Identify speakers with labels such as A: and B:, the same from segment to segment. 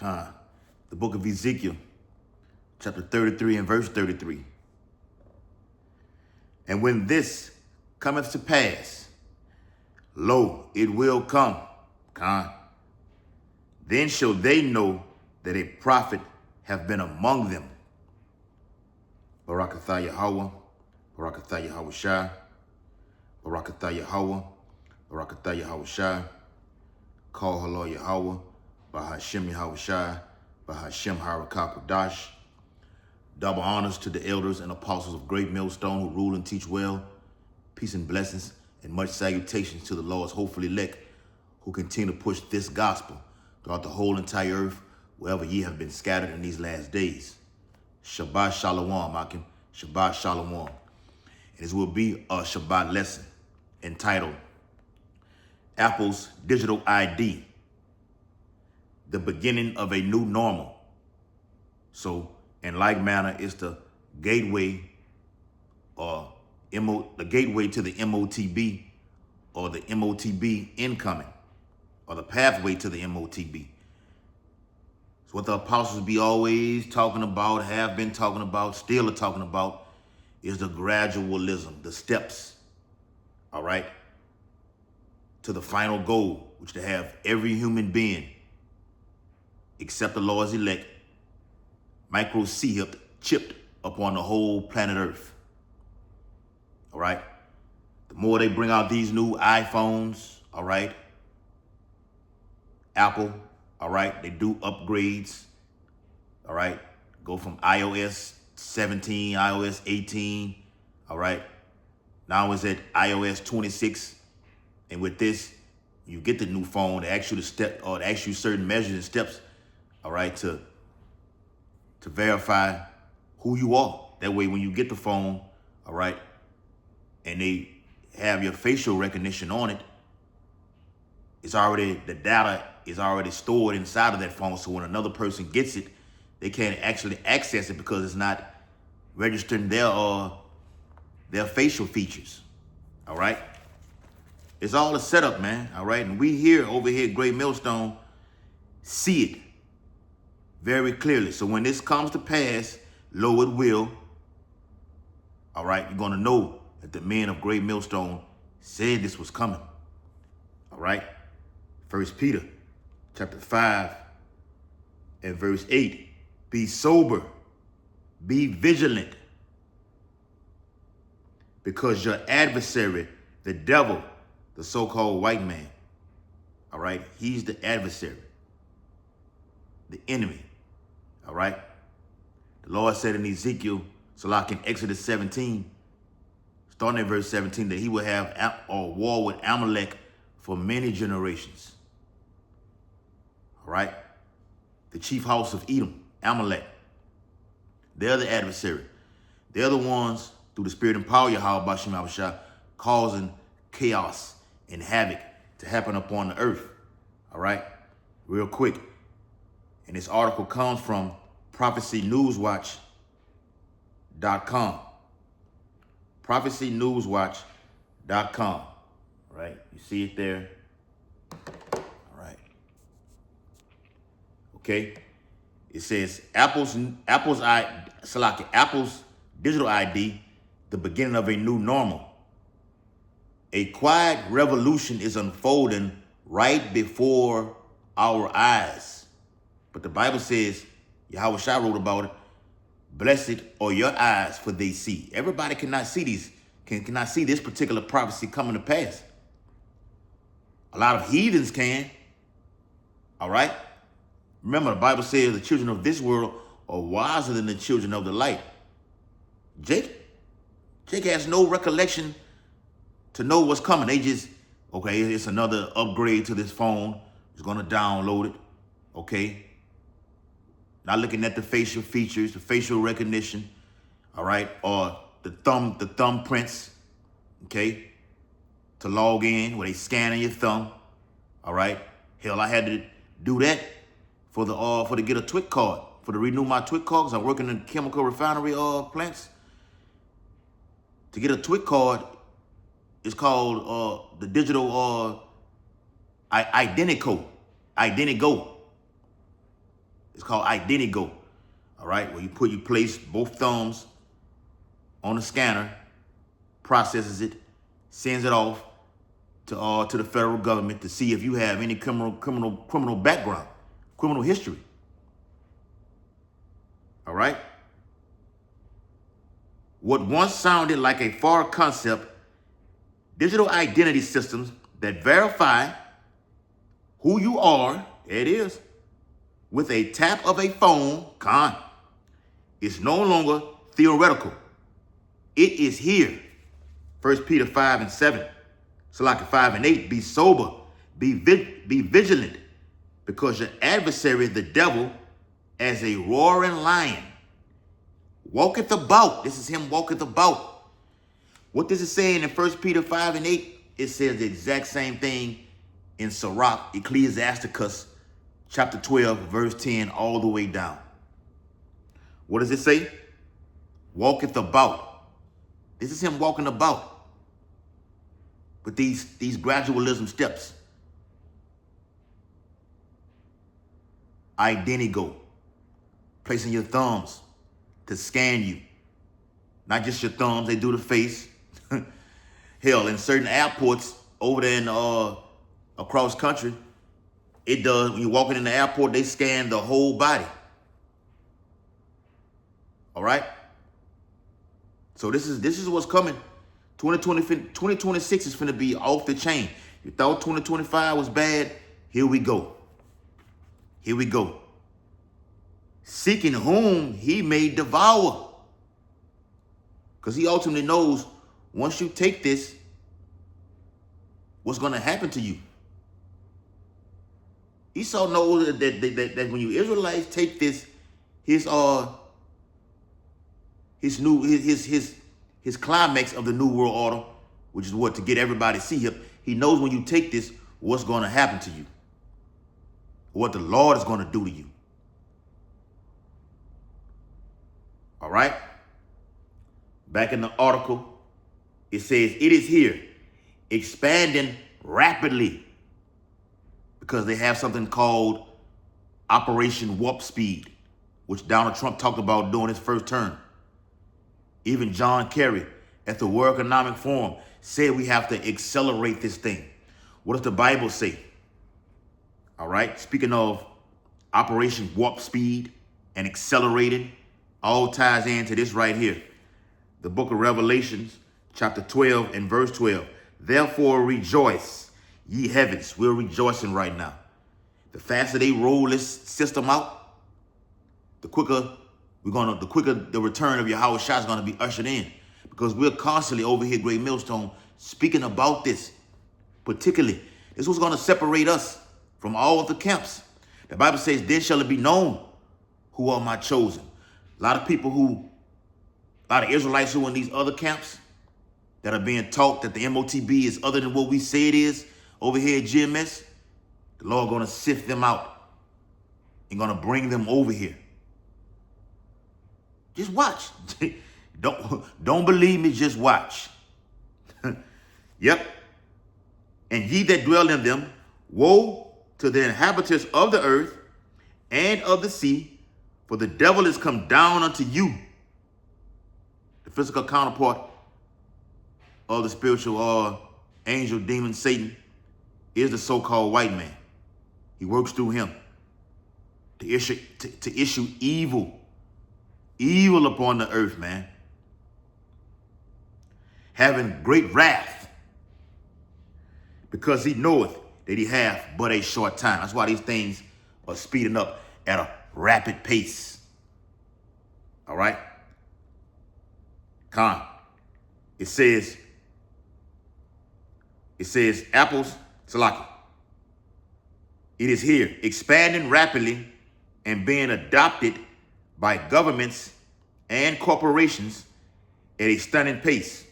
A: The book of Ezekiel, chapter 33 and verse 33. And when this cometh to pass, lo, it will come, then shall they know that a prophet hath been among them. Barakatha Yahweh, Barakatha Yahweh Shai, Barakatha Yahweh, Barakatha Yahweh Shai, Call Halal Yahweh, Bahashem Yahweh Shai, Bahashem Harakah Kodash. Double honors to the elders and apostles of Great Millstone who rule and teach well. Peace and blessings and much salutations to the Lord's hopeful elect who continue to push this gospel throughout the whole entire earth, wherever ye have been scattered in these last days. Shabbat Shalom, Akim. Shabbat Shalom. And this will be a Shabbat lesson entitled Apple's Digital ID, the beginning of a new normal. So, in like manner, it's the gateway or the gateway to the MOTB, or the MOTB incoming, or the pathway to the MOTB. It's what the apostles be always talking about, have been talking about, still are talking about, is the gradualism, the steps, all right, to the final goal, which to have every human being, except the Lord's elect, chipped upon the whole planet Earth. All right. The more they bring out these new iPhones, all right, Apple, all right, they do upgrades, all right, go from iOS 17, iOS 18, all right, now it's at iOS 26, and with this, you get the new phone to ask you to to ask you certain measures and steps, all right, to verify who you are. That way, when you get the phone, all right, and they have your facial recognition on it, the data is already stored inside of that phone. So when another person gets it, they can't actually access it because it's not registering their facial features. All right. It's all a setup, man. All right. And we over here at Great Millstone see it very clearly. So when this comes to pass, lo, it will. All right. You're going to know that the men of Great Millstone said this was coming. All right. 1 Peter chapter 5 and verse 8. Be sober, be vigilant, because your adversary, the devil, the so-called white man, all right, he's the adversary, the enemy, all right? The Lord said in Ezekiel, so like in Exodus 17, starting at verse 17, that he will have a war with Amalek for many generations. All right? The chief house of Edom, Amalek. They're the adversary. They're the ones, through the spirit and power of Yahweh Bashim Abishai, causing chaos and havoc to happen upon the earth. All right? Real quick. And this article comes from prophecynewswatch.com. prophecynewswatch.com. Right? You see it there? All right. Okay. It says Apple's digital ID, the beginning of a new normal. A quiet revolution is unfolding right before our eyes. But the Bible says, Yahweh Shai wrote about it, blessed are your eyes, for they see. Everybody cannot see cannot see this particular prophecy coming to pass. A lot of heathens can. All right? Remember, the Bible says the children of this world are wiser than the children of the light. Jake has no recollection to know what's coming. They just, okay, it's another upgrade to this phone. It's going to download it. Okay? Not looking at the facial features, the facial recognition, all right, or the thumbprints, okay, to log in where they scanning your thumb, all right. Hell, I had to do that for to get a TWIC card, to renew my TWIC card, because I work in the chemical refinery plants. To get a TWIC card, it's called the digital Identigo. It's called identity go. All right, where you place both thumbs on the scanner, processes it, sends it off to the federal government to see if you have any criminal background, criminal history. All right? What once sounded like a far concept, digital identity systems that verify who you are, there it is, with a tap of a phone, is no longer theoretical. It is here. 1 Peter 5:7. Salaki 5:8. Be sober, be vigilant, because your adversary, the devil, as a roaring lion, walketh about. This is him walketh about. What does it say in 1 Peter 5:8? It says the exact same thing in Sirach, Ecclesiasticus, chapter 12, verse 10, all the way down. What does it say? Walketh about. This is him walking about. With these gradualism steps. Identity go. Placing your thumbs to scan you. Not just your thumbs, they do the face. Hell, in certain airports over there in across country, it does. When you're walking in the airport, they scan the whole body. All right? So this is what's coming. 2026 is finna be off the chain. You thought 2025 was bad? Here we go. Here we go. Seeking whom he may devour. Because he ultimately knows once you take this, what's going to happen to you. Esau knows that when you Israelites take this, his climax of the New World Order, which is what, to get everybody to see him. He knows when you take this, what's going to happen to you. What the Lord is going to do to you. All right? Back in the article, it says, it is here, expanding rapidly, because they have something called Operation Warp Speed, which Donald Trump talked about during his first term. Even John Kerry at the World Economic Forum said we have to accelerate this thing. What does the Bible say? All right. Speaking of Operation Warp Speed and accelerating, all ties into this right here. The book of Revelations, chapter 12 and verse 12. Therefore rejoice, ye heavens. We're rejoicing right now. The faster they roll this system out, the quicker the return of Yahweh Shah is going to be ushered in. Because we're constantly over here, Great Millstone, speaking about this. Particularly, this was going to separate us from all of the camps. The Bible says, then shall it be known who are my chosen. A lot of Israelites who are in these other camps that are being taught that the MOTB is other than what we say it is over here at GMS, the Lord going to sift them out and going to bring them over here. Just watch. Don't believe me, just watch. Yep. And ye that dwell in them, woe to the inhabitants of the earth and of the sea, for the devil is come down unto you. The physical counterpart of the spiritual angel, demon, Satan, is the so-called white man. He works through him to issue evil upon the earth, man. Having great wrath, because he knoweth that he hath but a short time. That's why these things are speeding up at a rapid pace. All right? It says apples, Salaki. It is here, expanding rapidly and being adopted by governments and corporations at a stunning pace.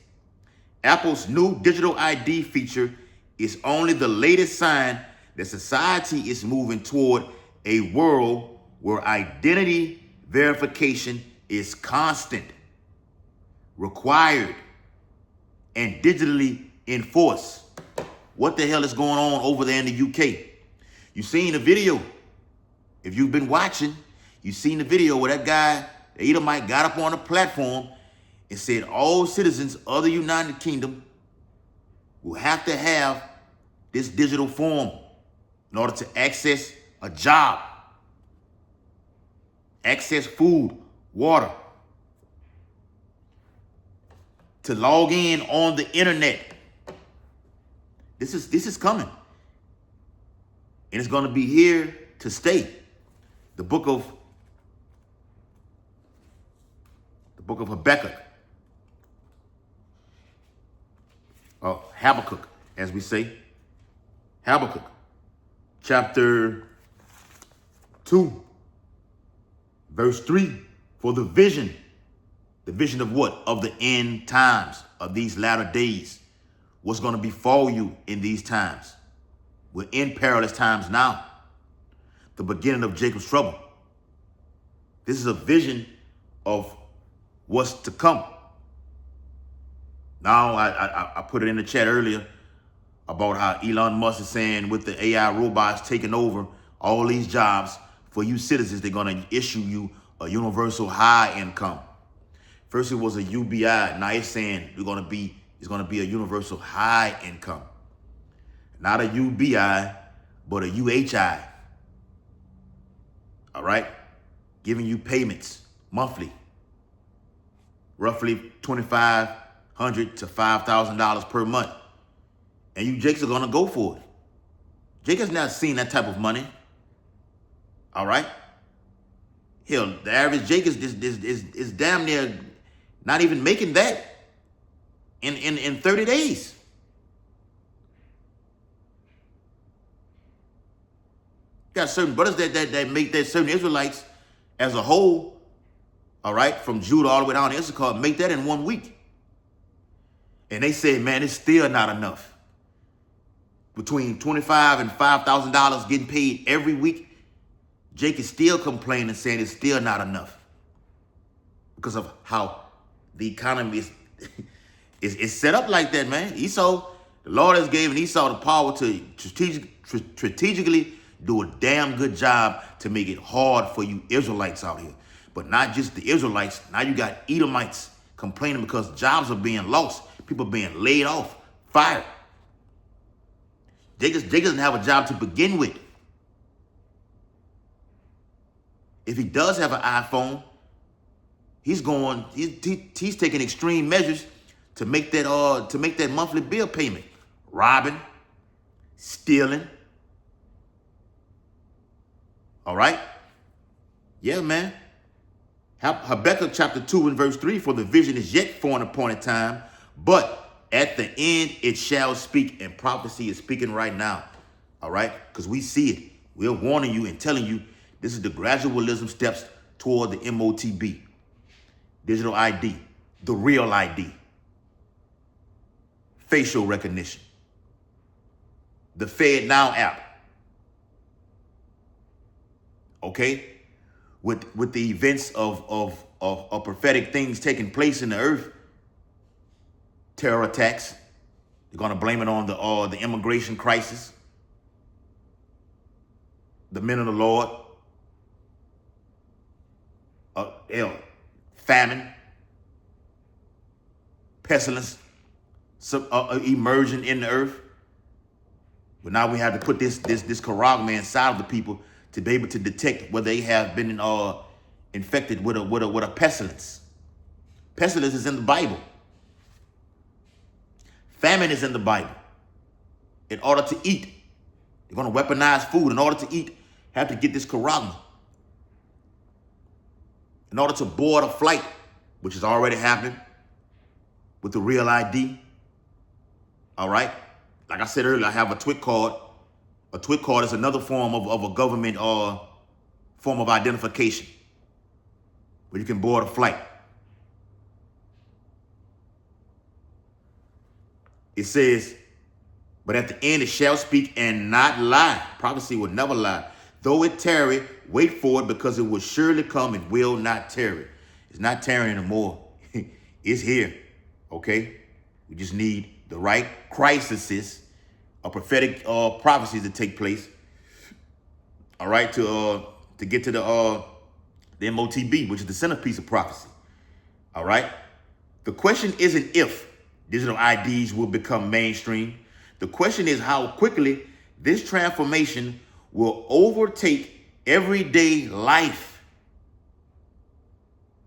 A: Apple's new digital ID feature is only the latest sign that society is moving toward a world where identity verification is constant, required, and digitally enforced. What the hell is going on over there in the UK? You've seen the video. If you've been watching, You seen the video where that guy, the Edomite, got up on a platform and said all citizens of the United Kingdom will have to have this digital form in order to access a job, access food, water, to log in on the internet. This is coming. And it's going to be here to stay. The book of Habakkuk, Habakkuk, as we say. Habakkuk, chapter 2, verse 3, for the vision of what? Of the end times, of these latter days. What's going to befall you in these times? We're in perilous times now. The beginning of Jacob's trouble. This is a vision of what's to come. Now, I put it in the chat earlier about how Elon Musk is saying with the AI robots taking over all these jobs, for you citizens, they're going to issue you a universal high income. First, it was a UBI. Now it's saying it's going to be a universal high income. Not a UBI, but a UHI. All right? Giving you payments monthly. Roughly $2,500 to $5,000 per month. And you Jakes are going to go for it. Jake has not seen that type of money. All right? Hell, the average Jake is damn near not even making that in 30 days. Got certain brothers that make that, certain Israelites as a whole, all right, from Judah all the way down to Issachar, make that in 1 week. And they say, man, it's still not enough. Between $25,000 and $5,000 getting paid every week, Jake is still complaining, saying it's still not enough because of how the economy is set up like that, man. Esau, the Lord has given Esau the power to strategically do a damn good job to make it hard for you Israelites out here. But not just the Israelites. Now you got Edomites complaining because jobs are being lost. People being laid off, fired. Jake doesn't have a job to begin with. If he does have an iPhone, he's taking extreme measures to make that monthly bill payment. Robbing, stealing. All right? Yeah, man. Habakkuk chapter 2 and verse 3, for the vision is yet for an appointed time, but at the end it shall speak, and prophecy is speaking right now. All right? Because we see it. We're warning you and telling you this is the gradualism steps toward the MOTB, digital ID, the real ID, facial recognition, the Fed Now app. Okay? With the events of prophetic things taking place in the earth, terror attacks, they're going to blame it on the immigration crisis, the men of the Lord, famine, pestilence emerging in the earth. But now we have to put this charagma inside of the people to be able to detect whether they have been infected with a pestilence. Pestilence is in the Bible. Famine is in the Bible. In order to eat, you're going to weaponize food. In order to eat, have to get this charagma. In order to board a flight, which is already happening with the real ID. All right? Like I said earlier, I have a TWIC card. A TWIC card is another form of a government form of identification where you can board a flight. It says, but at the end it shall speak and not lie. Prophecy will never lie. Though it tarry, wait for it, because it will surely come and will not tarry. It's not tarrying anymore. It's here. Okay? We just need the right crises, a prophetic prophecies to take place. All right, to get to the MOTB, which is the centerpiece of prophecy. All right? The question isn't if digital IDs will become mainstream. The question is how quickly this transformation will overtake everyday life.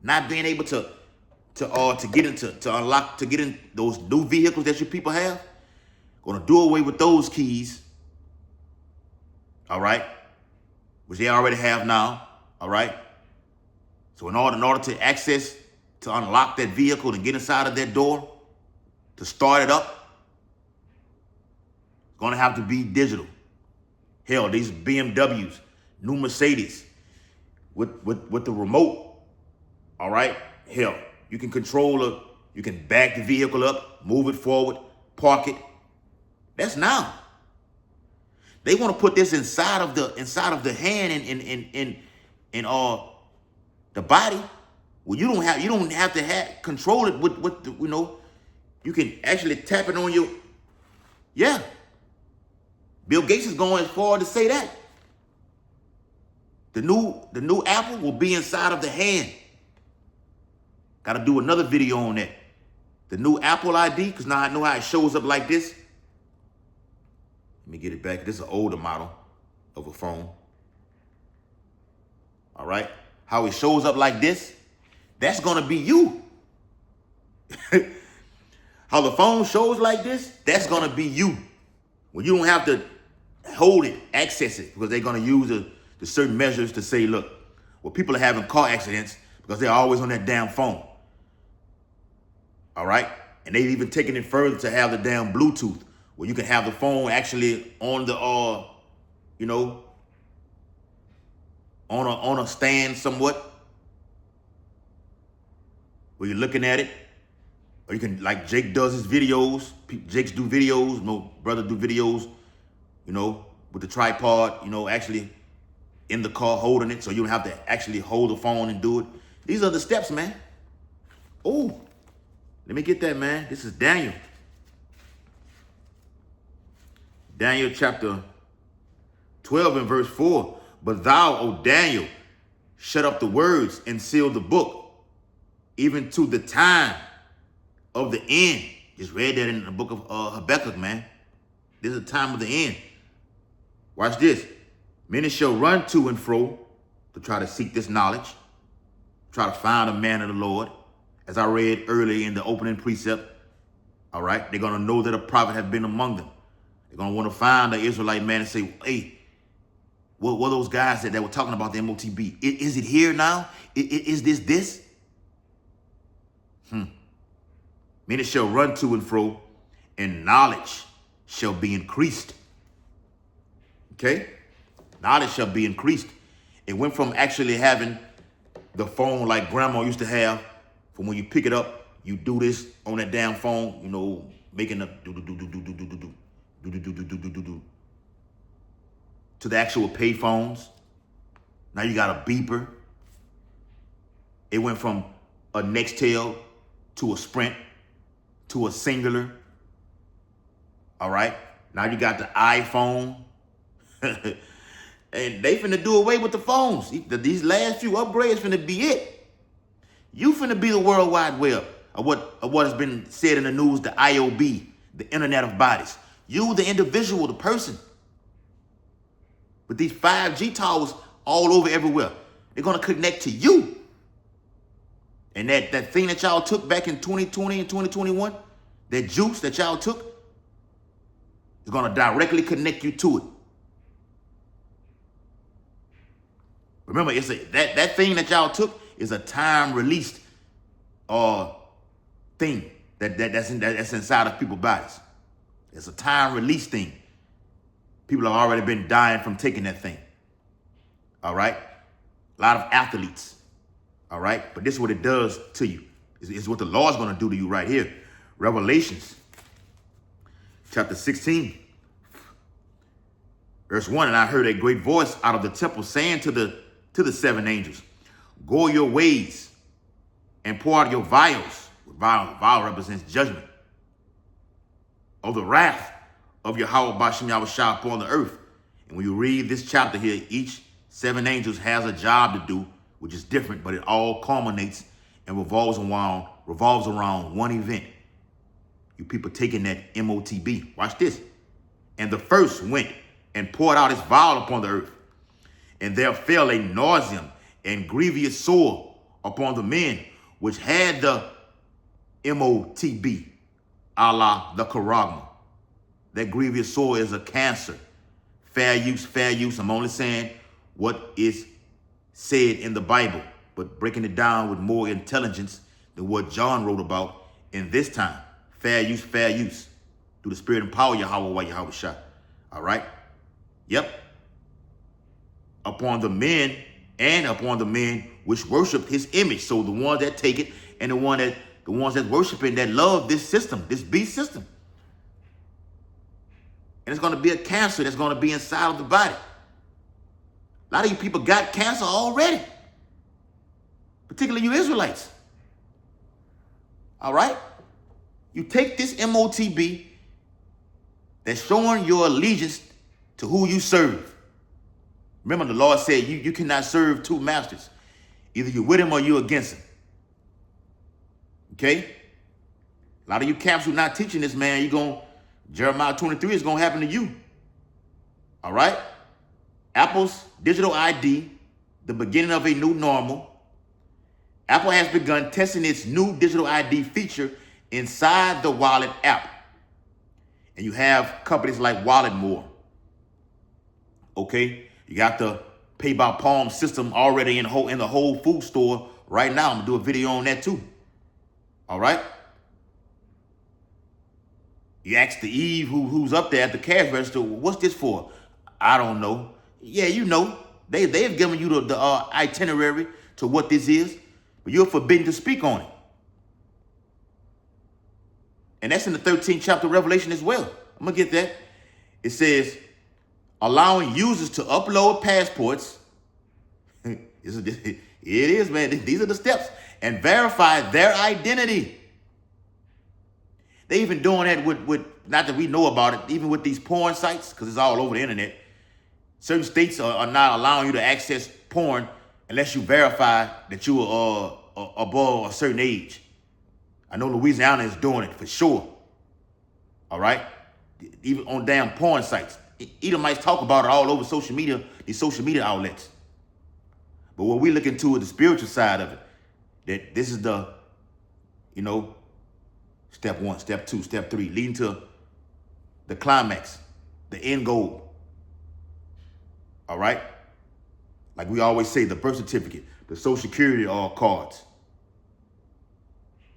A: Not being able to get in those new vehicles that you people have. Gonna do away with those keys. All right? Which they already have now. All right? So in order to access, to unlock that vehicle and get inside of that door, to start it up, it's gonna have to be digital. Hell, these BMWs, new Mercedes, with the remote, all right? Hell, you can you can back the vehicle up, move it forward, park it. That's now. They want to put this inside of the hand in the body. Well, you don't have to control it with the, you can actually tap it on your, yeah. Bill Gates is going as far to say that. The new Apple will be inside of the hand. Got to do another video on that. The new Apple ID, because now I know how it shows up like this. Let me get it back. This is an older model of a phone. All right. How it shows up like this, that's going to be you. How the phone shows like this, that's going to be you. When you don't have to hold it, access it, because they're going to use the certain measures to say, look, well, people are having car accidents because they're always on that damn phone. All right? And they've even taken it further to have the damn Bluetooth, where you can have the phone actually on the, on a stand somewhat, where you're looking at it. Or you can, like Jake does his videos. Jake's do videos. My brother do videos, with the tripod, actually in the car holding it. So you don't have to actually hold the phone and do it. These are the steps, man. Oh, let me get that, man. This is Daniel. Daniel chapter 12 and verse 4. But thou, O Daniel, shut up the words and seal the book, even to the time of the end. Just read that in the book of Habakkuk, man. This is the time of the end. Watch this. Many shall run to and fro to try to seek this knowledge, try to find a man of the Lord. As I read earlier in the opening precept, all right, they're going to know that a prophet has been among them. They're going to want to find the Israelite man and say, hey, what were those guys that were talking about the MOTB? Is it here now? Is this? Many shall run to and fro, and knowledge shall be increased. Okay? Knowledge shall be increased. It went from actually having the phone like grandma used to have, from when you pick it up, you do this on that damn phone, making a do-do-do-do-do-do-do-do, do-do-do-do-do-do-do, to the actual pay phones. Now you got a beeper. It went from a Nextel to a Sprint to a Singular. All right. Now you got the iPhone. And they finna do away with the phones. These last few upgrades finna be it. You finna be the World Wide Web, of what has been said in the news, the IOB, the Internet of Bodies. You, the individual, the person. With these 5G towers all over everywhere, they're gonna connect to you. And that thing that y'all took back in 2020 and 2021, that juice that y'all took, is gonna directly connect you to it. Remember, it's that thing that y'all took is a time released thing that's inside of people's bodies. It's a time release thing. People have already been dying from taking that thing. All right? A lot of athletes. All right? But this is what it does to you. It's what the Lord's going to do to you right here. Revelations chapter 16, verse 1. And I heard a great voice out of the temple saying to the seven angels, go your ways and pour out your vials. Vial represents judgment of the wrath of Yahweh Bashem Yahushua upon the earth. And when you read this chapter here, each seven angels has a job to do, which is different, but it all culminates and revolves around one event. You people taking that MOTB. Watch this. And the first went and poured out his vial upon the earth. And there fell a nauseam and grievous sore upon the men which had the MOTB, a la the charagma. That grievous sore is a cancer. Fair use, fair use. I'm only saying what is said in the Bible, but breaking it down with more intelligence than what John wrote about in this time. Fair use, fair use. Through the spirit and power of Yahweh Shah. All right? Yep. Upon the men which worship his image. So the ones that take it and the ones that worshiping that love this system, this beast system. And it's going to be a cancer that's going to be inside of the body. A lot of you people got cancer already. Particularly you Israelites. All right? You take this MOTB that's showing your allegiance to who you serve. Remember, the Lord said you cannot serve two masters. Either you're with him or you're against him. Okay? A lot of you camps who are not teaching this, man, Jeremiah 23 is going to happen to you. All right? Apple's digital ID, the beginning of a new normal. Apple has begun testing its new digital ID feature inside the Wallet app. And you have companies like Walletmore. Okay? You got the pay by palm system already in the Whole Food store right now. I'm going to do a video on that too. All right? You ask the Eve who's up there at the cash register, what's this for? I don't know. Yeah, you know. They've given you the itinerary to what this is, but you're forbidden to speak on it. And that's in the 13th chapter of Revelation as well. I'm going to get that. It says, allowing users to upload passports. It is, man. These are the steps. And verify their identity. They even doing that with, not that we know about it, even with these porn sites, because it's all over the internet. Certain states are not allowing you to access porn unless you verify that you are above a certain age. I know Louisiana is doing it for sure. All right? Even on damn porn sites. Edomites talk about it all over social media, these social media outlets. But what we look into is the spiritual side of it. That this is the, step 1, step 2, step 3, leading to the climax, the end goal. All right? Like we always say, the birth certificate, the social security cards.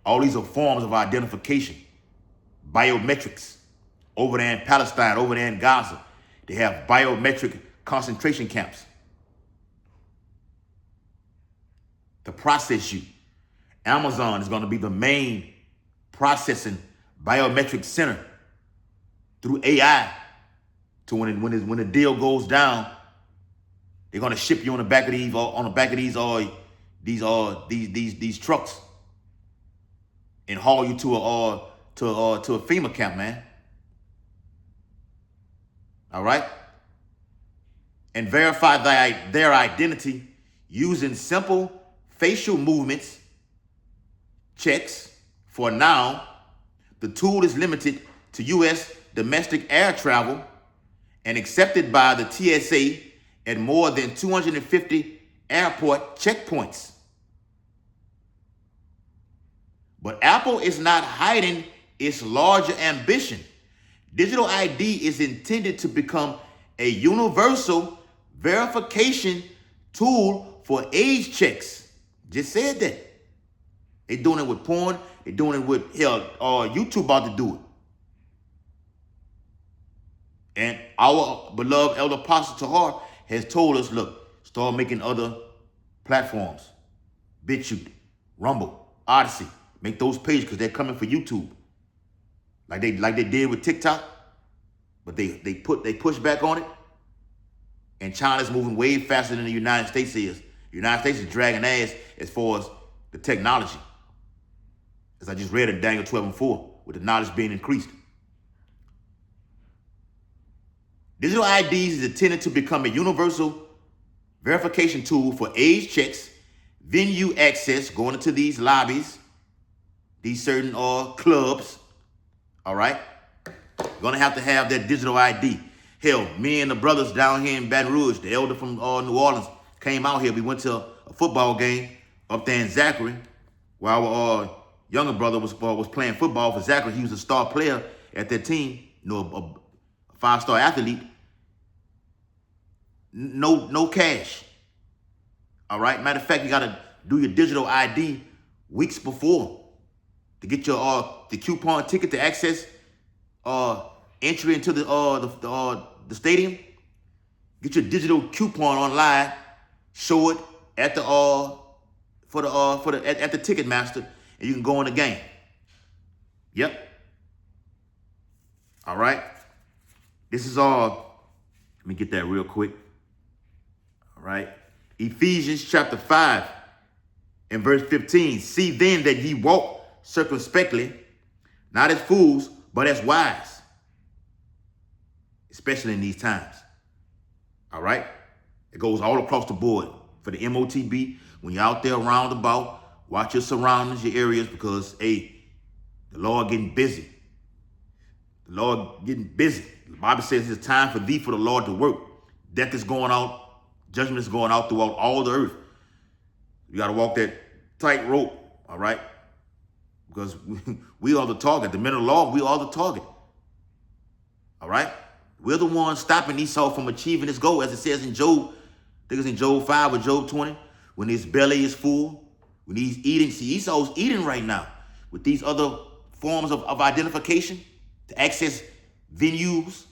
A: All these are forms of identification. Biometrics. Over there in Palestine, over there in Gaza, they have biometric concentration camps to process you. Amazon is going to be the main processing biometric center through AI. To when the deal goes down, they're going to ship you on the back of these trucks and haul you to a FEMA camp, man. All right? And verify their identity using simple facial movements checks. For now, the tool is limited to U.S. domestic air travel and accepted by the TSA at more than 250 airport checkpoints. But Apple is not hiding its larger ambition. Digital ID is intended to become a universal verification tool for age checks. Just said that. They're doing it with porn. They're doing it with, YouTube about to do it. And our beloved Elder Apostle Tahar has told us, look, start making other platforms. BitChute, Rumble, Odyssey. Make those pages because they're coming for YouTube. Like they did with TikTok. But they push back on it. And China's moving way faster than the United States is. The United States is dragging ass as far as the technology. As I just read in Daniel 12:4, with the knowledge being increased. Digital IDs is intended to become a universal verification tool for age checks venue access, going into these lobbies, these certain clubs, all right? You're gonna have to have that digital ID. Hell, me and the brothers down here in Baton Rouge, the elder from New Orleans, came out here. We went to a football game up there in Zachary, while our younger brother was playing football for Zachary. He was a star player at that team, you know, a 5-star athlete. No cash. All right. Matter of fact, you gotta do your digital ID weeks before to get your the coupon ticket to access entry into the stadium. Get your digital coupon online. Show it at the at the ticket master, and you can go in the game. Yep. All right. This is all. Let me get that real quick. All right. Ephesians chapter 5 and verse 15. See then that ye walk circumspectly, not as fools, but as wise, especially in these times. All right. It goes all across the board for the MOTB. When you're out there around about, watch your surroundings, your areas, because, hey, the Lord getting busy. The Lord getting busy. The Bible says it's time for thee, for the Lord to work. Death is going out. Judgment is going out throughout all the earth. You got to walk that tight rope, all right? Because we are the target. The men of the law, we are the target. All right? We're the ones stopping Esau from achieving his goal, as it says in Job. I think it's in Job 5 or Job 20. When his belly is full, when he's eating. See, Esau's eating right now with these other forms of identification to access venues,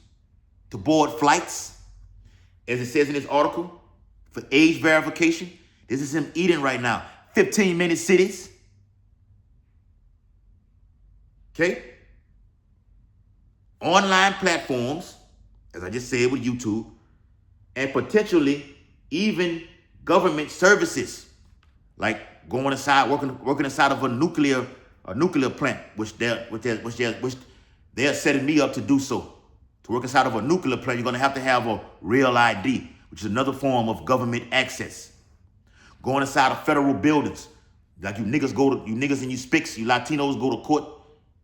A: to board flights, as it says in this article, for age verification. This is him eating right now. 15-minute cities. Okay? Online platforms, as I just said with YouTube, and potentially even government services, like going inside, working inside of a nuclear plant, which they're setting me up to do so. To work inside of a nuclear plant, you're going to have a real ID, which is another form of government access. Going inside of federal buildings, like you niggas and you spics, you Latinos go to court,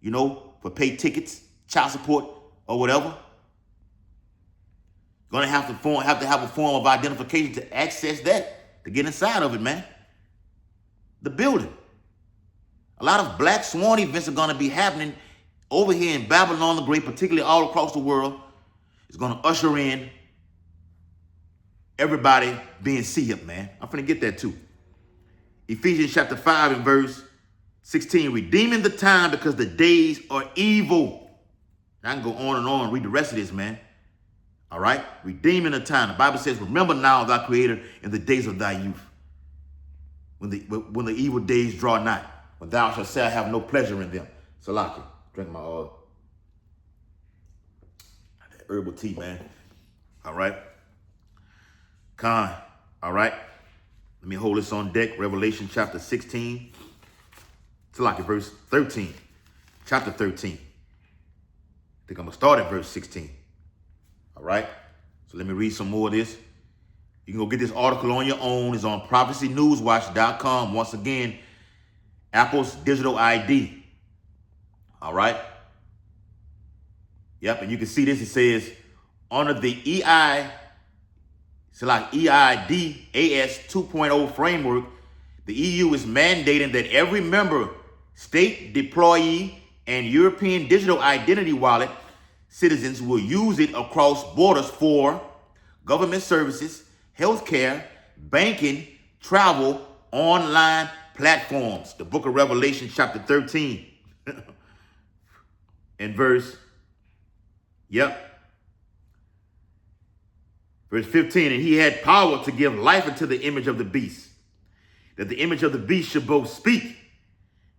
A: you know, for pay tickets, child support, or whatever. You're going to have to have a form of identification to access that, to get inside of it, man. The building. A lot of Black Swan events are going to be happening over here in Babylon the Great, particularly all across the world. It's going to usher in everybody being see-up, man. I'm finna get that too. Ephesians chapter 5 and verse 16. Redeeming the time because the days are evil. I can go on and read the rest of this, man. All right? Redeeming the time. The Bible says, remember now thy Creator in the days of thy youth, when the evil days draw nigh, when thou shalt say, I have no pleasure in them. Salaki, drink my herbal tea, man. All right? Khan, all right? Let me hold this on deck. Revelation chapter 16. Salaki, verse 13. Chapter 13. I think I'm going to start at verse 16. All right? So let me read some more of this. You can go get this article on your own. It's on prophecynewswatch.com. Once again, Apple's digital ID. All right? Yep, and you can see this. It says, under the EIDAS 2.0 framework, the EU is mandating that every member state, deployee, and European digital identity wallet citizens will use it across borders for government services, healthcare, banking, travel, online platforms. The book of Revelation, chapter 13, and verse 15. And he had power to give life unto the image of the beast, that the image of the beast should both speak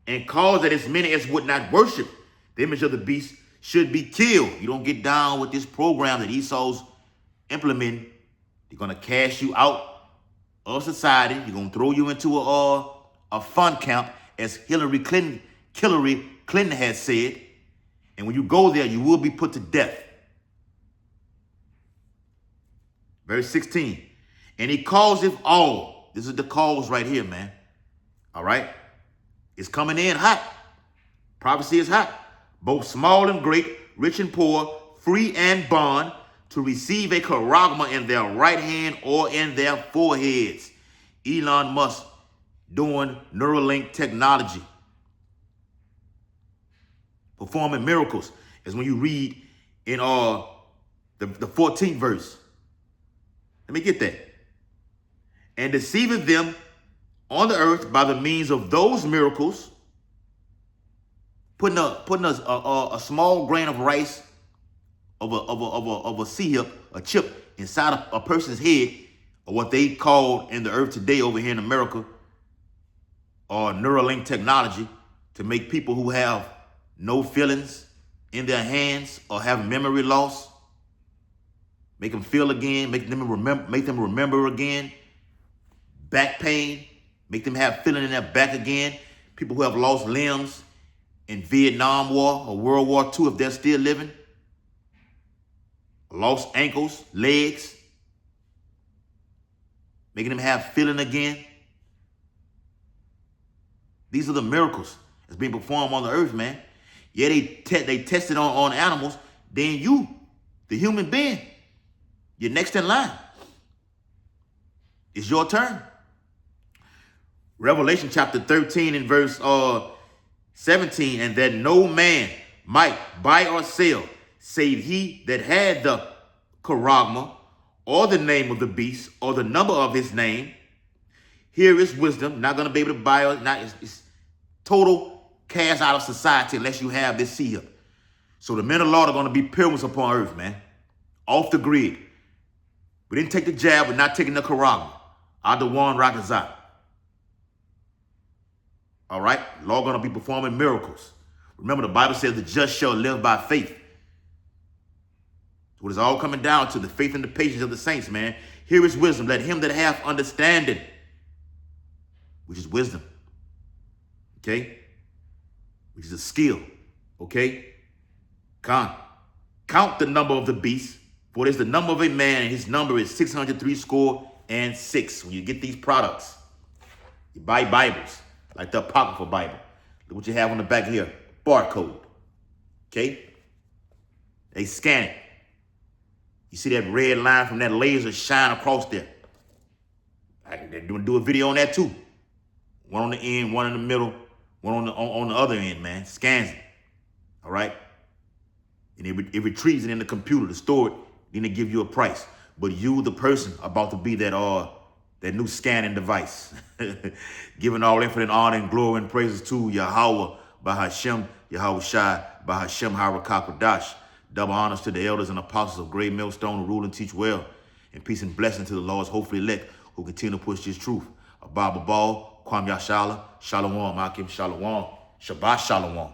A: and cause that as many as would not worship the image of the beast should be killed. You don't get down with this program that Esau's implementing, they're going to cast you out of society. You're going to throw you into a fun camp, as Hillary Clinton has said. And when you go there, you will be put to death. Verse 16. And he calls it all. This is the cause right here, man. All right? It's coming in hot. Prophecy is hot. Both small and great, rich and poor, free and bond, to receive a charagma in their right hand or in their foreheads. Elon Musk doing Neuralink technology, performing miracles. As when you read in the 14th verse. Let me get that. And deceiving them on the earth by the means of those miracles, putting a small grain of rice of a sea a chip inside a person's head, or what they call in the earth today over here in America, or Neuralink technology, to make people who have no feelings in their hands or have memory loss, make them feel again, make them remember again. Back pain, make them have feeling in their back again. People who have lost limbs in Vietnam War or World War II, if they're still living. Lost ankles, legs, making them have feeling again. These are the miracles that's being performed on the earth, man. Yeah, they tested on animals. Then you, the human being, you're next in line. It's your turn. Revelation chapter 13 and verse 17, and that no man might buy or sell, save he that had the charagma, or the name of the beast, or the number of his name. Here is wisdom. Not going to be able to buy or not. It's total cast out of society unless you have this seal. So the men of Lord are going to be pilgrims upon earth, man. Off the grid. We didn't take the jab. We're not taking the charagma. Adawan Rakazat. All right? Lord going to be performing miracles. Remember, the Bible says the just shall live by faith. What it's all coming down to, the faith and the patience of the saints, man. Here is wisdom. Let him that hath understanding, which is wisdom, okay, which is a skill, okay, count the number of the beast, for it is the number of a man, and his number is 636. When you get these products, you buy Bibles, like the Apocryphal Bible. Look what you have on the back here, barcode, okay? They scan it. You see that red line from that laser shine across there. I can do a video on that too. One on the end, one in the middle, one on the other end, man. Scans it. All right? And it retrieves it in the computer to store it. Then they give you a price. But you, the person, about to be that new scanning device. Giving all infinite honor and glory and praises to Yahweh, Bahashem, Yahweh Shai, Bahashem, Harakakwadash. Double honors to the elders and apostles of Great Millstone who rule and teach well. And peace and blessing to the Lord's hopefully elect who continue to push his truth. Abba Babal, Kwam Yashala, Shalom, Akim Shalom, Shabbat Shalom.